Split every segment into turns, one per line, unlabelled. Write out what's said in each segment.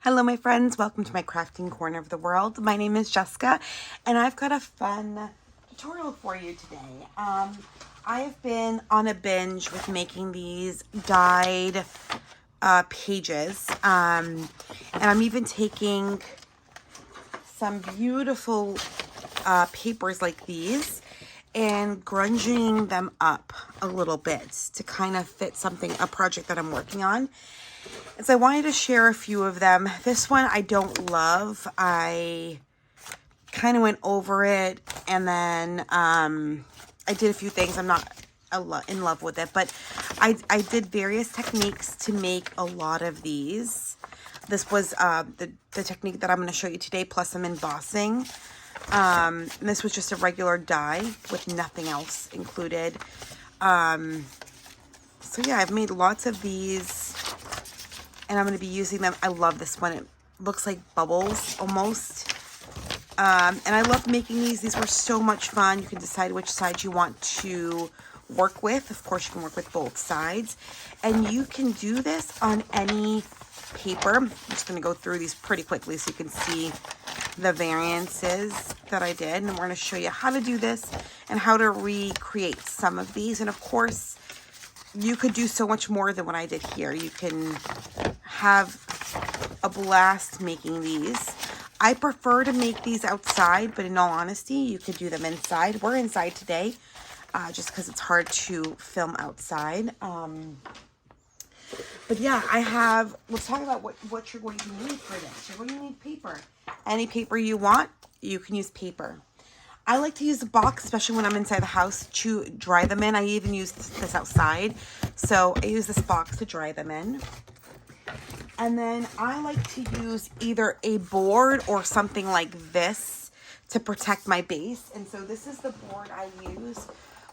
Hello my friends, welcome to my crafting corner of the world. My name is Jessica and I've got a fun tutorial for you today. I have been on a binge with making these dyed pages and I'm even taking some beautiful papers like these and grunging them up a little bit to kind of fit a project that I'm working on. And so I wanted to share a few of them. This one I don't love. I kind of went over it and then I did a few things. I'm not in love with it, but I did various techniques to make a lot of these. This was the technique that I'm going to show you today, plus some embossing. And this was just a regular dye with nothing else included. So yeah, I've made lots of these. And I'm going to be using them. I love this one. It looks like bubbles almost. And I love making these. These were so much fun. You can decide which side you want to work with. Of course, you can work with both sides. And you can do this on any paper. I'm just going to go through these pretty quickly so you can see the variances that I did. And we're going to show you how to do this and how to recreate some of these. And of course, you could do so much more than what I did here. You can have a blast making these. I prefer to make these outside, but in all honesty, you could do them inside. We're inside today, just because it's hard to film outside. But yeah, let's talk about what you're going to need for this. You're going to need paper. Any paper you want, you can use paper. I like to use a box, especially when I'm inside the house, to dry them in. I even use this outside. So I use this box to dry them in. And then I like to use either a board or something like this to protect my base. And so this is the board I use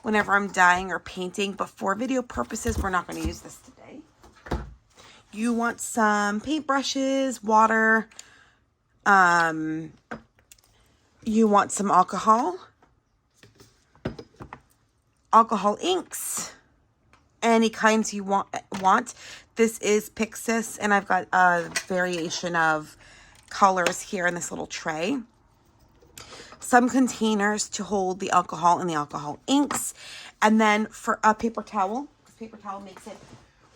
whenever I'm dyeing or painting. But for video purposes, we're not going to use this today. You want some paintbrushes, water, you want some alcohol inks, any kinds you want. This is Pixis, and I've got a variation of colors here in this little tray. Some containers to hold the alcohol and the alcohol inks, and then for a paper towel. This paper towel makes it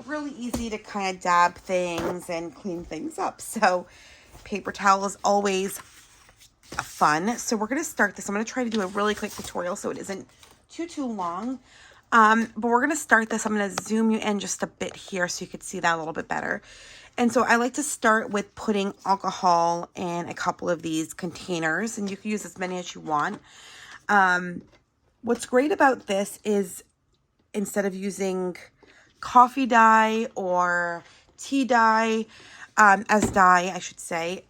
really easy to kind of dab things and clean things up. So paper towel is always fun. So we're going to start this. I'm going to try to do a really quick tutorial so it isn't too long. But we're going to start this. I'm going to zoom you in just a bit here so you could see that a little bit better. And so I like to start with putting alcohol in a couple of these containers, and you can use as many as you want. What's great about this is instead of using coffee dye or tea dye, as dye, I should say,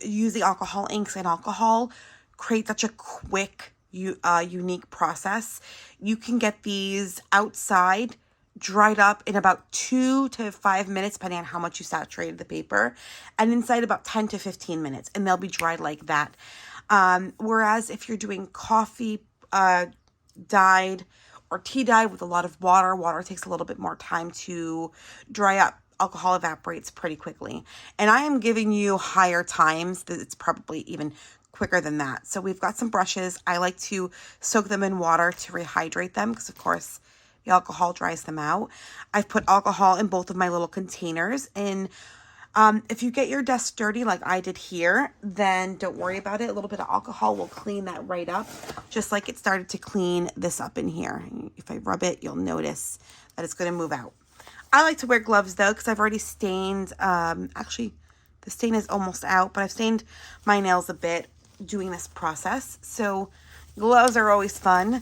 use the alcohol inks, and alcohol create such a quick, unique process. You can get these outside dried up in about 2 to 5 minutes, depending on how much you saturated the paper, and inside about 10 to 15 minutes, and they'll be dried like that. Whereas if you're doing coffee dyed or tea dye with a lot of water takes a little bit more time to dry up. Alcohol evaporates pretty quickly. And I am giving you higher times. It's probably even quicker than that. So we've got some brushes. I like to soak them in water to rehydrate them because, of course, the alcohol dries them out. I've put alcohol in both of my little containers. And if you get your desk dirty like I did here, then don't worry about it. A little bit of alcohol will clean that right up, just like it started to clean this up in here. If I rub it, you'll notice that it's going to move out. I like to wear gloves though, because I've already stained, actually the stain is almost out, but I've stained my nails a bit doing this process. So gloves are always fun.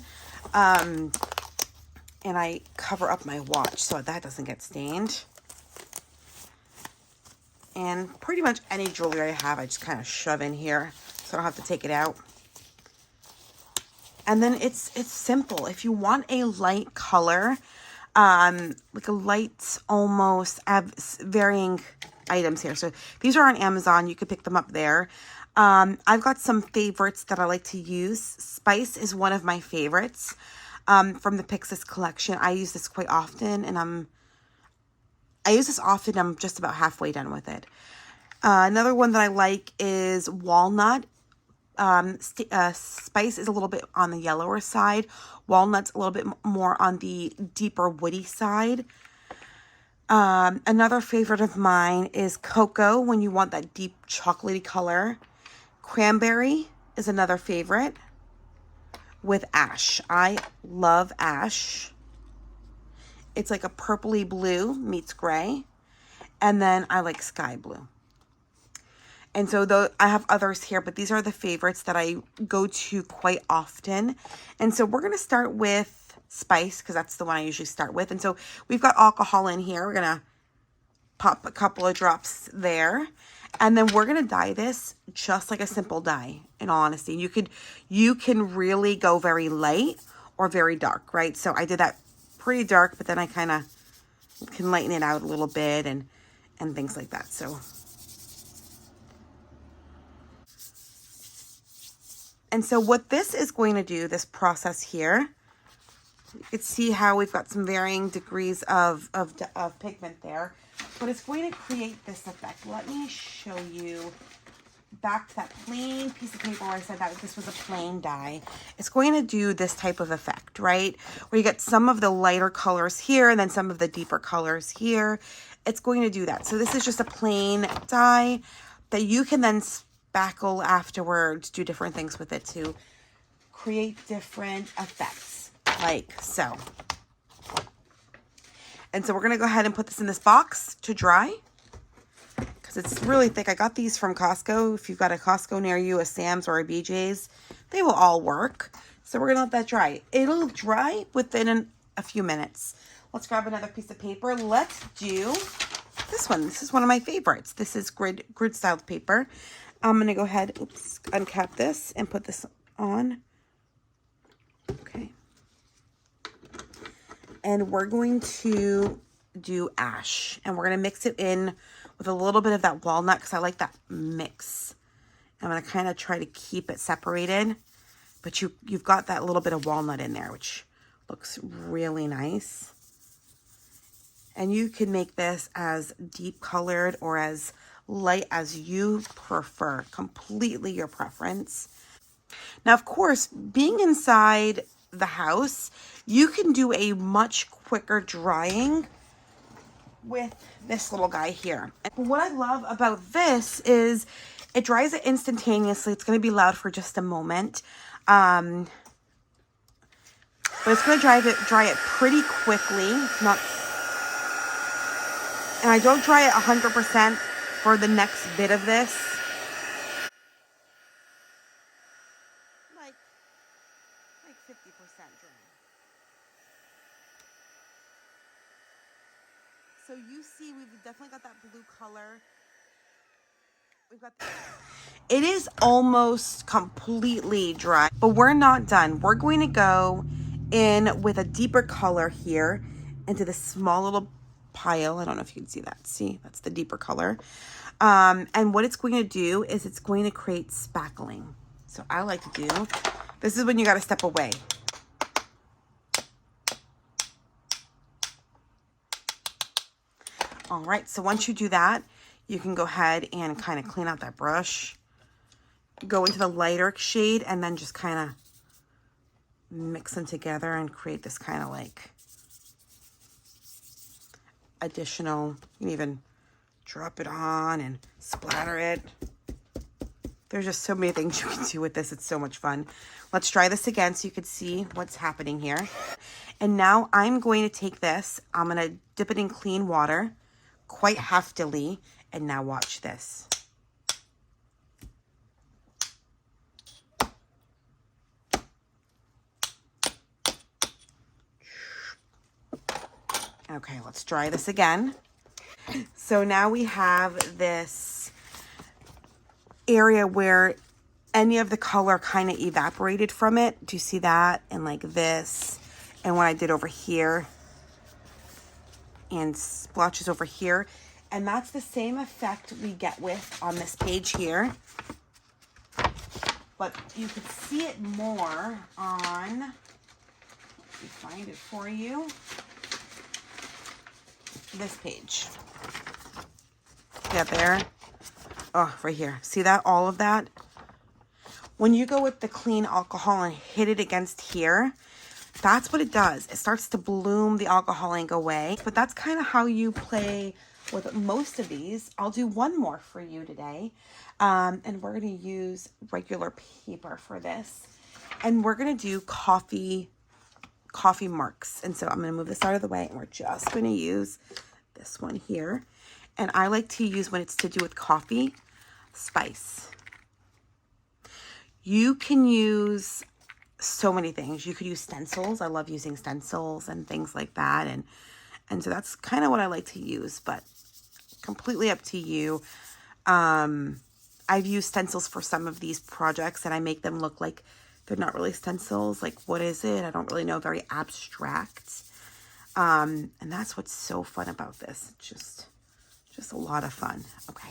And I cover up my watch so that doesn't get stained. And pretty much any jewelry I have, I just kind of shove in here so I don't have to take it out. And then it's simple. If you want a light color, like a light, almost, I have varying items here. So these are on Amazon. You could pick them up there. I've got some favorites that I like to use. Spice is one of my favorites from the Pixis collection. I use this quite often, and I'm just about halfway done with it. Another one that I like is walnut. Spice is a little bit on the yellower side. Walnut's a little bit more on the deeper woody side. Another favorite of mine is cocoa when you want that deep chocolatey color. Cranberry is another favorite with ash. I love ash. It's like a purpley blue meets gray. And then I like sky blue. And so though I have others here, but these are the favorites that I go to quite often. And so we're going to start with spice because that's the one I usually start with. And so we've got alcohol in here. We're going to pop a couple of drops there. And then we're going to dye this just like a simple dye, in all honesty. You can really go very light or very dark, right? So I did that pretty dark, but then I kind of can lighten it out a little bit and things like that. So... And so what this is going to do, this process here, you can see how we've got some varying degrees of pigment there, but it's going to create this effect. Let me show you back to that plain piece of paper where I said that this was a plain dye. It's going to do this type of effect, right? Where you get some of the lighter colors here and then some of the deeper colors here. It's going to do that. So this is just a plain dye that you can then spackle afterwards, do different things with it to create different effects, like so. And so we're going to go ahead and put this in this box to dry because it's really thick. I got these from Costco. If you've got a Costco near you, a Sam's or a BJ's, they will all work. So we're going to let that dry. It'll dry within a few minutes. Let's grab another piece of paper. Let's do this one. This is one of my favorites. This is grid styled paper. I'm going to go ahead, uncap this and put this on. Okay. And we're going to do ash. And we're going to mix it in with a little bit of that walnut because I like that mix. I'm going to kind of try to keep it separated. But you've got that little bit of walnut in there, which looks really nice. And you can make this as deep colored or as light as you prefer, completely your preference. Now, of course, being inside the house, you can do a much quicker drying with this little guy here. And what I love about this is it dries it instantaneously. It's going to be loud for just a moment. But it's going to dry it pretty quickly. It's not, and I don't dry it 100%. For the next bit of this, like 50% dry. So you see, we've definitely got that blue color. We've got it is almost completely dry, but we're not done. We're going to go in with a deeper color here into this small little pile. I don't know if you can see that. See, that's the deeper color. And what it's going to do is it's going to create spackling. So I like to do, this is when you got to step away. All right, so once you do that, you can go ahead and kind of clean out that brush, go into the lighter shade, and then just kind of mix them together and create this kind of like additional, you can even drop it on and splatter it. There's just so many things you can do with this. It's so much fun. Let's try this again so you can see what's happening here. And now I'm going to take this, I'm going to dip it in clean water quite heftily, and now watch this. Okay, let's try this again. So now we have this area where any of the color kind of evaporated from it. Do you see that? And like this. And what I did over here. And splotches over here. And that's the same effect we get with on this page here. But you could see it more on, let me find it for you, this page. Yeah, there. Oh, right here. See that? All of that? When you go with the clean alcohol and hit it against here, that's what it does. It starts to bloom the alcohol ink away. But that's kind of how you play with most of these. I'll do one more for you today. And we're going to use regular paper for this. And we're going to do coffee marks. And so I'm going to move this out of the way. And we're just going to use this one here. And I like to use, when it's to do with coffee, spice. You can use so many things. You could use stencils. I love using stencils and things like that. And so that's kind of what I like to use, but completely up to you. I've used stencils for some of these projects and I make them look like they're not really stencils. Like, what is it? I don't really know. Very abstract. And that's what's so fun about this. Just a lot of fun. Okay.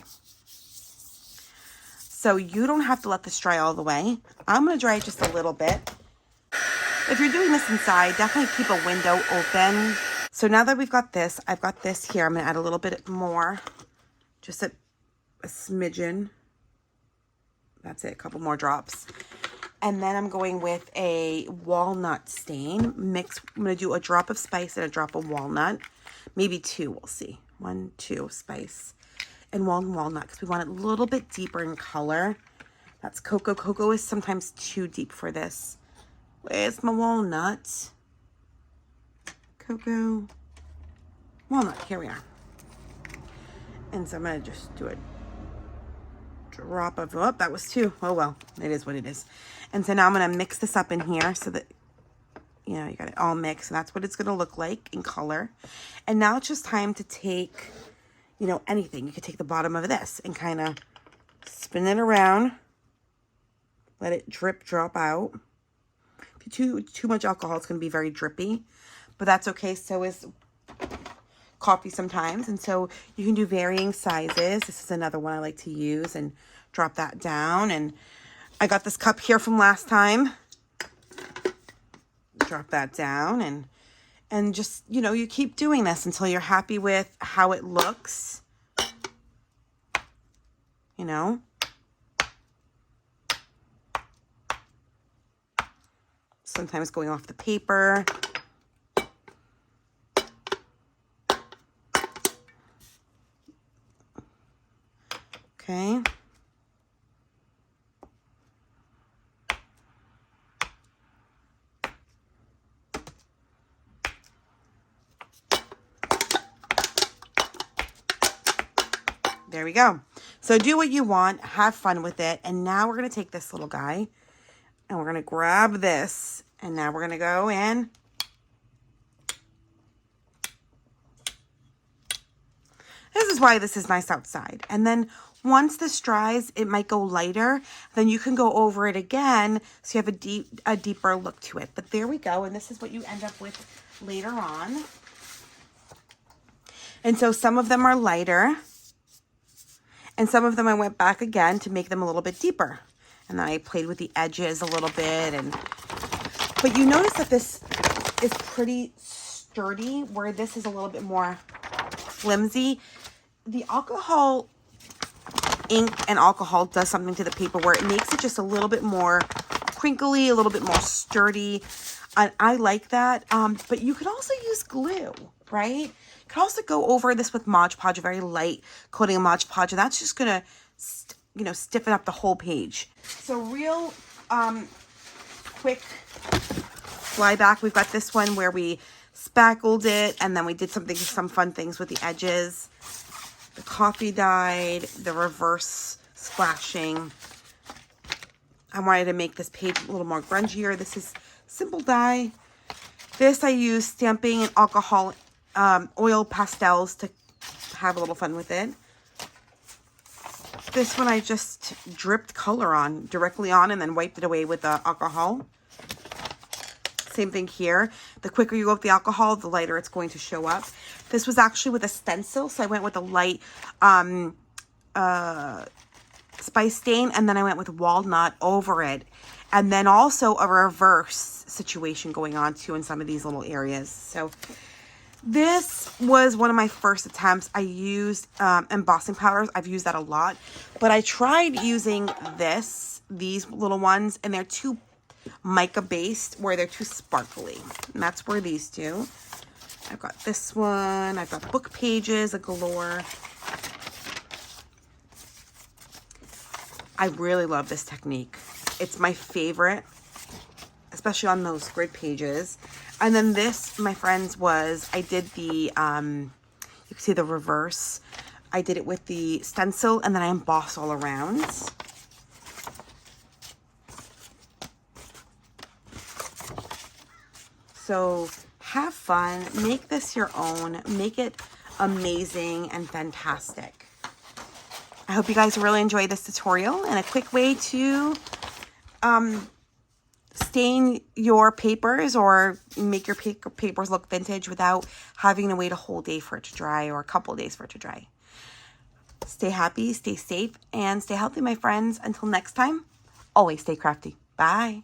So you don't have to let this dry all the way. I'm going to dry it just a little bit. If you're doing this inside, definitely keep a window open. So now that we've got this, I've got this here. I'm going to add a little bit more. Just a smidgen. That's it. A couple more drops. And then I'm going with a walnut stain. I'm going to do a drop of spice and a drop of walnut. Maybe 2, we'll see. 1, 2 spice. And walnut, because we want it a little bit deeper in color. That's cocoa. Cocoa is sometimes too deep for this. Where's my walnut? Cocoa. Walnut, here we are. And so I'm going to just do a drop of, oh, that was 2. Oh, well, it is what it is. And so now I'm going to mix this up in here so that, you know, you got it all mixed. And that's what it's going to look like in color. And now it's just time to take, you know, anything. You could take the bottom of this and kind of spin it around. Let it drip, drop out. If you too much alcohol, it's going to be very drippy. But that's okay. So is coffee sometimes. And so you can do varying sizes. This is another one I like to use. And drop that down. And I got this cup here from last time. Drop that down. And just, you know, you keep doing this until you're happy with how it looks. You know. Sometimes going off the paper. Okay. There we go. So do what you want, have fun with it. And now we're going to take this little guy and we're going to grab this. And now we're going to go in. This is why this is nice outside. And then once this dries, it might go lighter. Then you can go over it again so you have a deeper look to it. But there we go. And this is what you end up with later on. And so some of them are lighter. And some of them I went back again to make them a little bit deeper. And then I played with the edges a little bit. But you notice that this is pretty sturdy, where this is a little bit more flimsy. The alcohol ink and alcohol does something to the paper where it makes it just a little bit more crinkly, a little bit more sturdy. And I like that. But you could also use glue, right? You could also go over this with Mod Podge, a very light coating of Mod Podge, and that's just going to, you know, stiffen up the whole page. So real quick fly back. We've got this one where we spackled it, and then we did some fun things with the edges. The coffee dyed, the reverse splashing. I wanted to make this page a little more grungier. This is simple dye. This I use stamping and alcohol oil pastels to have a little fun with it. This one I just dripped color on, directly on, and then wiped it away with the alcohol. Same thing here. The quicker you go with the alcohol, the lighter it's going to show up. This was actually with a stencil, so I went with a light spice stain, and then I went with walnut over it. And then also a reverse situation going on too in some of these little areas. So This was one of my first attempts. I used embossing powders. I've used that a lot. But I tried using these little ones, and they're too mica based, where they're too sparkly. And that's where these two. I've got this one. I've got book pages, a galore. I really love this technique. It's my favorite, especially on those grid pages. And then this, my friends, was, I did the, you can see the reverse. I did it with the stencil, and then I embossed all around. So have fun, make this your own, make it amazing and fantastic. I hope you guys really enjoyed this tutorial, and a quick way to stain your papers or make your papers look vintage without having to wait a whole day for it to dry, or a couple of days for it to dry. Stay happy, stay safe, and stay healthy, my friends. Until next time, always stay crafty. Bye.